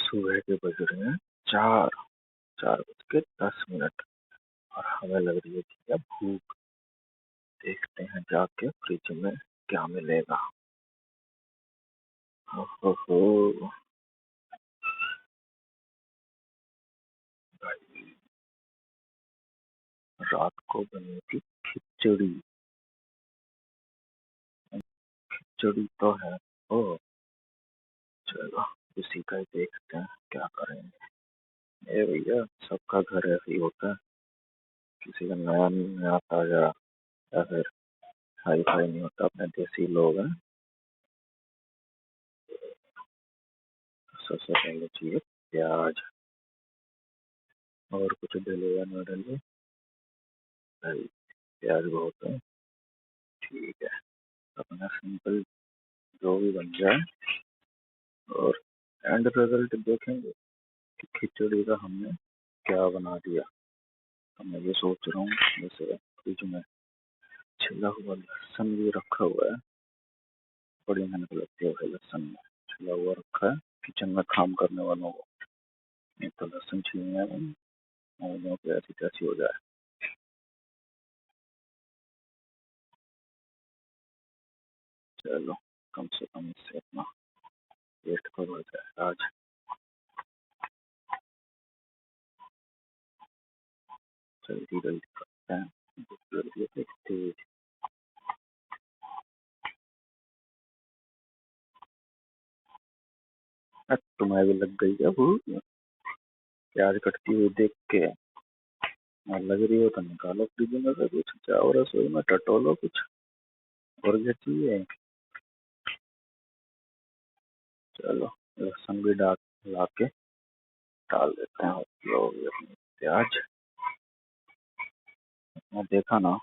सुबह के बज रहे हैं 4:10 और हमें लग रही है कि अब भूख। देखते हैं जाके फ्रिज में क्या मिलेगा। हो भाई, रात को बनी थी खिचड़ी। खिचड़ी तो है। ओ चलो, उसी का ही देखते हैं क्या करेंगे। ए भैया, सबका घर ऐसे ही होता है। किसी का नया नया ताजा या फिर हाई फाई नहीं होता। अपने देसी लोग हैं। सबसे पहले चाहिए प्याज। और कुछ डले या न डले भाई, प्याज बहुत है। ठीक है, अपना सिंपल जो भी बन जाए। और एंड रिजल्ट देखेंगे कि खिचड़ी का हमने क्या बना दिया। तो मैं ये सोच रहा हूँ, जैसे फ्रिज में छिला हुआ लहसुन भी रखा हुआ है। बड़ी मेहनत लगती है भाई लहसुन में। छिला हुआ रखा है किचन में काम करने वालों को। नहीं तो लहसुन छीलने में उंगलियों पे ऐसी तैसी हो जाए। चलो, कम से कम इससे अपना पेट तो भर जाए आज। जल्दी जल्दी करते हैं, भूख लग रही है तेज। तुम्हें भी लग गई क्या भूख? प्याज कटती हुई देख के लग रही हो तो निकालो फ्रिज में से कुछ, जाओ रसोई में टटोलो कुछ। और क्या चाहिए? चलो, लहसुन भी डाल ला के डाल देते हैं। लोग अपनी प्याज। मैं देखा ना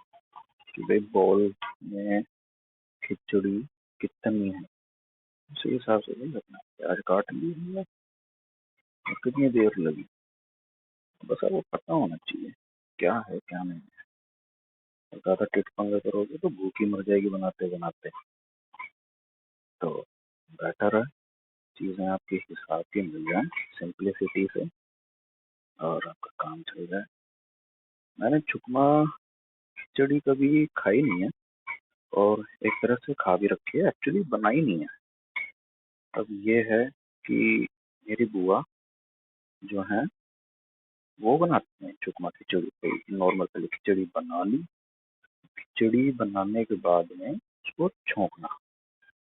कि भाई बॉल में खिचड़ी कितनी है, उसी हिसाब से नहीं अपना प्याज काट ली हमने। और कितनी देर लगी, बस आपको पता होना चाहिए क्या है क्या नहीं है। ज्यादा टिट पंगा करोगे तो भूखी मर जाएगी बनाते बनाते। तो बेटर है चीजें आपके हिसाब की मिल जाए, सिंप्लिसिटी से, और आपका काम चल जाए। मैंने चुकमा खिचड़ी कभी खाई नहीं है, और एक तरह से खा भी रखी है, एक्चुअली बनाई नहीं है। अब ये है कि मेरी बुआ जो है वो बनाते हैं चुकमा खिचड़ी। नॉर्मल पहले खिचड़ी बना ली, खिचड़ी बनाने के बाद में उसको छोंकना।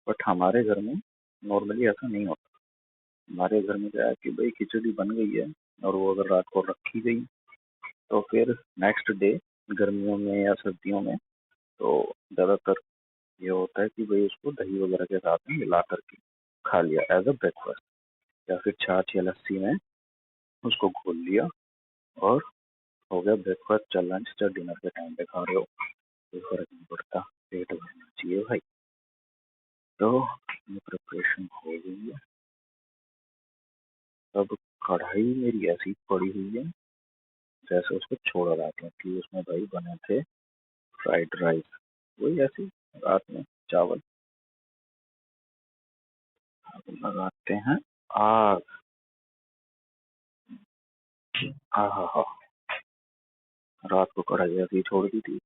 बट हमारे घर में नॉर्मली ऐसा नहीं होता। हमारे घर में क्या है कि भाई खिचड़ी बन गई है और वो अगर रात को रखी गई तो फिर नेक्स्ट डे, गर्मियों में या सर्दियों में, तो ज़्यादातर ये होता है कि भाई उसको दही वगैरह के साथ में मिला करके खा लिया एज अ ब्रेकफास्ट, या फिर छाछ या लस्सी में उसको घोल लिया। और हो गया ब्रेकफास्ट, या लंच या डिनर के टाइम पे खा रहे हो, कोई फर्क नहीं पड़ता, पेट भरना चाहिए भाई। तो ये प्रिपरेशन हो गई है। अब कढ़ाई मेरी ऐसी पड़ी हुई है जैसे उसको छोड़ा रात में कि उसमें भाई बने थे फ्राइड राइस। वही ऐसी रात में चावल। अब लगाते हैं आग। हाँ हाँ हाँ, रात को कढ़ाई ऐसी ही छोड़ दी थी।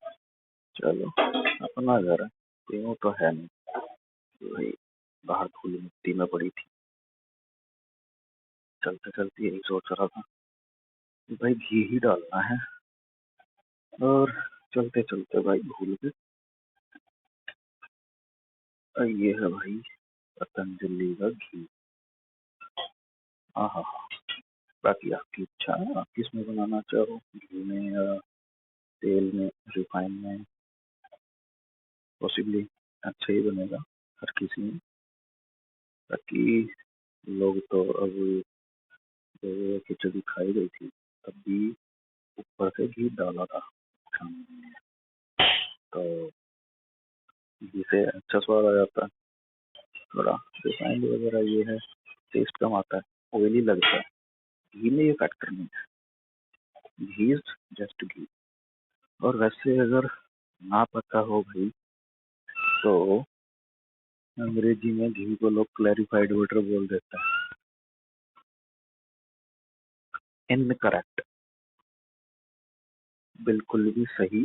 चलो, अपना घर है, क्यों तो है नहीं कि भाई बाहर धूल मिट्टी में पड़ी थी। चलते चलते यही सोच रहा था कि भाई घी ही डालना है। और चलते चलते भाई भूल गए। ये है भाई पतंजलि का घी। हाँ हाँ हाँ। बाकी आपकी इच्छा है, आप किस में बनाना चाहो, घी में या तेल में, रिफाइन में। पॉसिबली अच्छा ही बनेगा हर किसी में। बाकी लोग तो अब जब ये खिचड़ी खाई गई थी तब भी ऊपर से घी डाला था खाने में। तो घी से अच्छा स्वाद आ जाता है। थोड़ा रिफाइंड वगैरह ये है, टेस्ट कम आता है, ऑयली लगता है। घी में ये फैक्टर नहीं है, घी इज जस्ट घी। और वैसे अगर ना पता हो भाई तो अंग्रेजी में घी को लोग क्लैरिफाइड बटर बोल देते हैं। इनकरेक्ट। बिल्कुल भी सही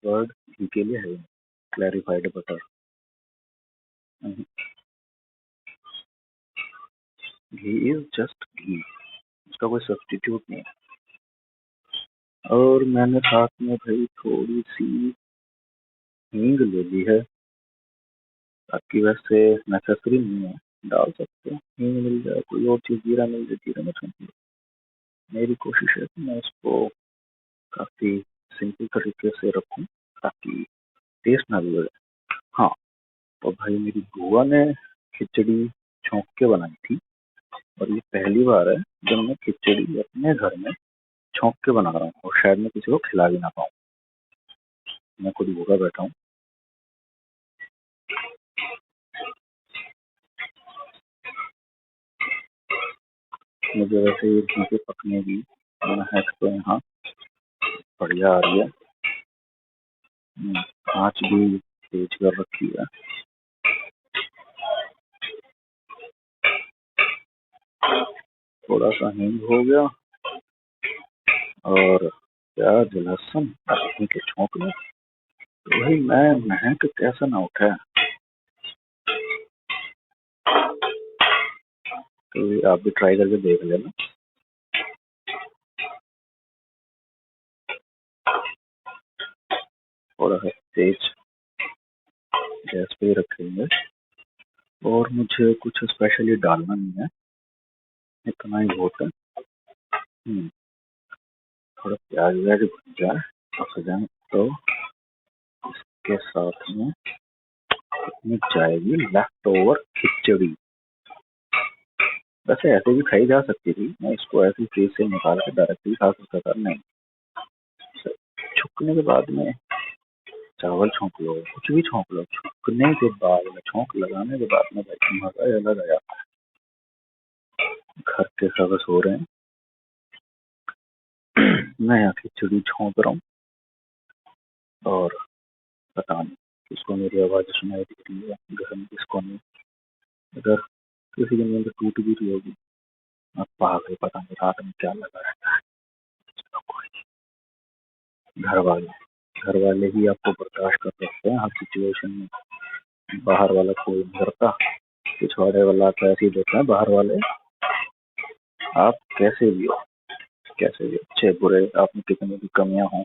वर्ड घी के लिए है। Clarified butter. Ghee is just ghee, उसका कोई सब्स्टिट्यूट नहीं है। और मैंने साथ में भाई थोड़ी सी हींग ले ली है, बाकी वैसे नेसेसरी नहीं है, डाल सकते हैं। हींग मिल जाए, कोई और चीज, जीरा मिल जाए, जीरा में छोंक लो। मेरी कोशिश है कि मैं इसको काफी सिंपल तरीके से रखूं ताकि टेस्ट ना बिगड़े। हाँ, तो भाई मेरी बुआ ने खिचड़ी छौंक के बनाई थी, और ये पहली बार है जब मैं खिचड़ी अपने घर में छौंक के बना रहा हूँ, और शायद मैं किसी को खिला भी ना पाऊँ। मैं खुद भूखा बैठा हूँ। मुझे वैसे ये घी के पकने की महक तो यहाँ बढ़िया आ रही है। आँच भी तेज कर रखी है। थोड़ा सा हींग हो गया, और प्याज लहसुन घी के छौंक में। तो भाई मैं महक कैसा ना उठा। तो आप भी ट्राई करके देख लेना। थोड़ा सा तेज गैस पे ही रखेंगे, और मुझे कुछ स्पेशली डालना नहीं है, इतना ही बहुत है। थोड़ा प्याज व्याज भुन जाए, पक जाए, तो इसके साथ में मिल जाएगी लेफ्ट ओवर खिचड़ी। वैसे ऐसे भी खाई जा सकती थी, मैं इसको ऐसे फ्रीज से निकाल के डायरेक्टली खा सकता था। नहीं, छुकने के बाद में चावल छौंक लो, कुछ भी छौंक लो, छुकने के बाद में, छौंक लगाने के बाद में भाई मजा ही अलग आया। घर के सब सो रहे हैं, मैं यहाँ खिचड़ी छौंक रहा हूँ, और पता नहीं किसको मेरी आवाज सुनाई दे रही है, घर में किसको नहीं। अगर किसी की नींद टूट भी रही होगी, अब पागल, पता नहीं रात में क्या लगा रहता है। घर वाले घर वाले ही आपको बर्दाश्त कर सकते हैं हर सिचुएशन में, बाहर वाला कोई नहीं करता। पिछवाड़े वाला तो ऐसे ही देते हैं बाहर वाले। आप कैसे भी हो, कैसे भी अच्छे बुरे, आप में कितनी भी कमियां हों,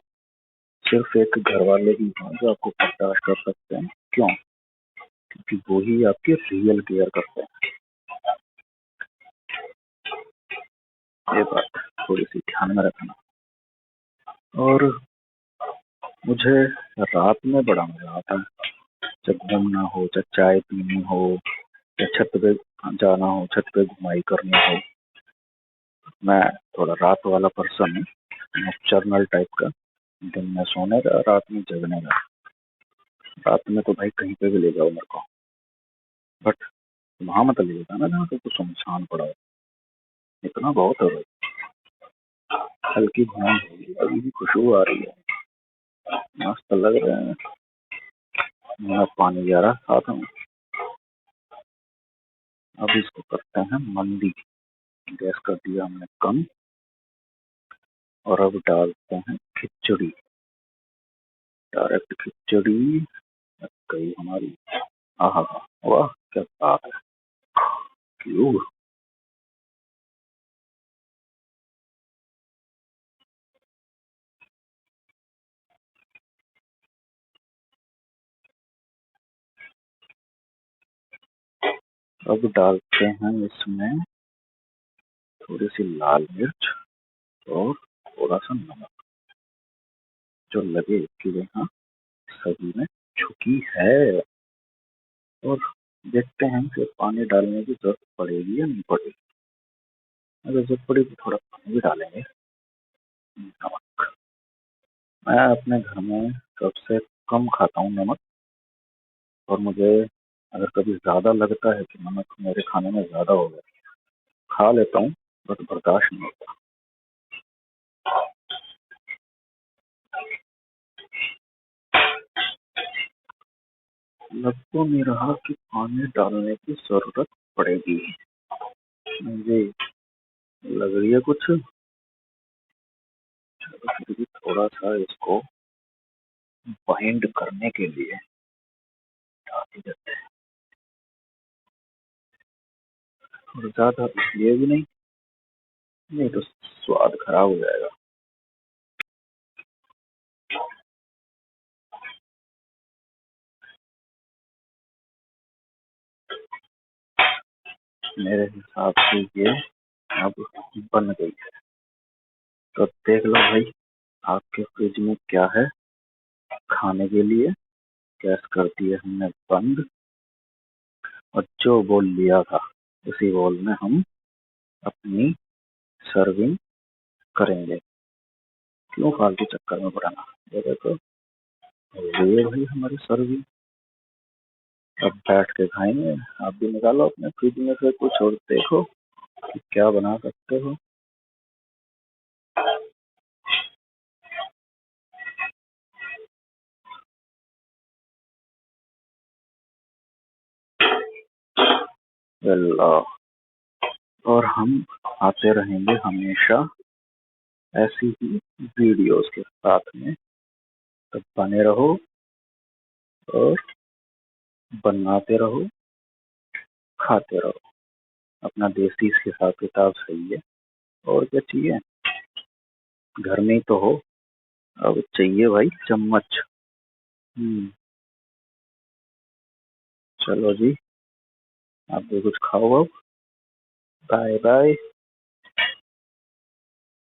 सिर्फ एक घर वाले ही हैं जो आपको बर्दाश्त कर सकते हैं। क्यों? क्योंकि वो ही आपकी रियल केयर करते हैं। ये बात थोड़ी सी ध्यान में रखना। और मुझे रात में बड़ा मजा आता है, जब घूमना हो, चाहे चाय पीनी हो, या छत पे जाना हो, छत पे घुमाई करनी हो। मैं थोड़ा रात वाला पर्सन हूँ, नॉकटर्नल टाइप का। दिन में सोने का, रात में जगने का। रात में तो भाई कहीं पे भी ले जाओ मेरे को, बट वहां मत ले जाना जहाँ पे कुछ सुनसान पड़ा हो। इतना बहुत है भाई। हल्की घुमाई होगी, अभी भी खुशबू आ रही है, मस्त लग रहा है। मेरा पानी जा रहा साथ में। अब इसको करते हैं मंदी। गैस कर दिया हमने कम, और अब डालते हैं खिचड़ी। डायरेक्ट खिचड़ी गई हमारी। आहा, वाह क्या बात है। क्यों? अब डालते हैं इसमें थोड़ी सी लाल मिर्च, और थोड़ा सा नमक, जो लगे कि हाँ सभी में छुकी है। और देखते हैं कि पानी डालने की जरूरत पड़ेगी या नहीं पड़ेगी। अगर जरूरत पड़ी तो थोड़ा पानी भी डालेंगे। नमक, मैं अपने घर में सबसे कम खाता हूँ नमक, और मुझे अगर कभी ज्यादा लगता है कि नमक मेरे खाने में ज्यादा हो गया, खा लेता हूँ, बट बर्दाश्त नहीं होता। लग तो नहीं रहा कि पानी डालने की जरूरत पड़ेगी। मुझे लग रही है कुछ तो फिर भी थोड़ा सा इसको बाइंड करने के लिए डाल देते हैं, और ज्यादा इसलिए भी नहीं, नहीं तो स्वाद खराब हो जाएगा। मेरे हिसाब से ये अब बन गई है। तो देख लो भाई, आपके फ्रिज में क्या है खाने के लिए। गैस कर दिए हमने बंद, और जो बोल लिया था उसी बोल में हम अपनी सर्विंग करेंगे। क्यों फालतू चक्कर में पड़ना। ये देखो, ये भाई हमारी सर्विंग। अब बैठ के खाएंगे। आप भी निकालो अपने फ्रिज में से कुछ और देखो कि क्या बना सकते हो। अल्लाह। और हम आते रहेंगे हमेशा ऐसी ही वीडियोस के साथ में। तो बने रहो और बनाते रहो, खाते रहो। अपना देसी हिसाब किताब सही है, और क्या चाहिए। घर में ही तो हो। अब चाहिए भाई चम्मच। चलो जी, आप भी कुछ खाओ अब। Bye bye.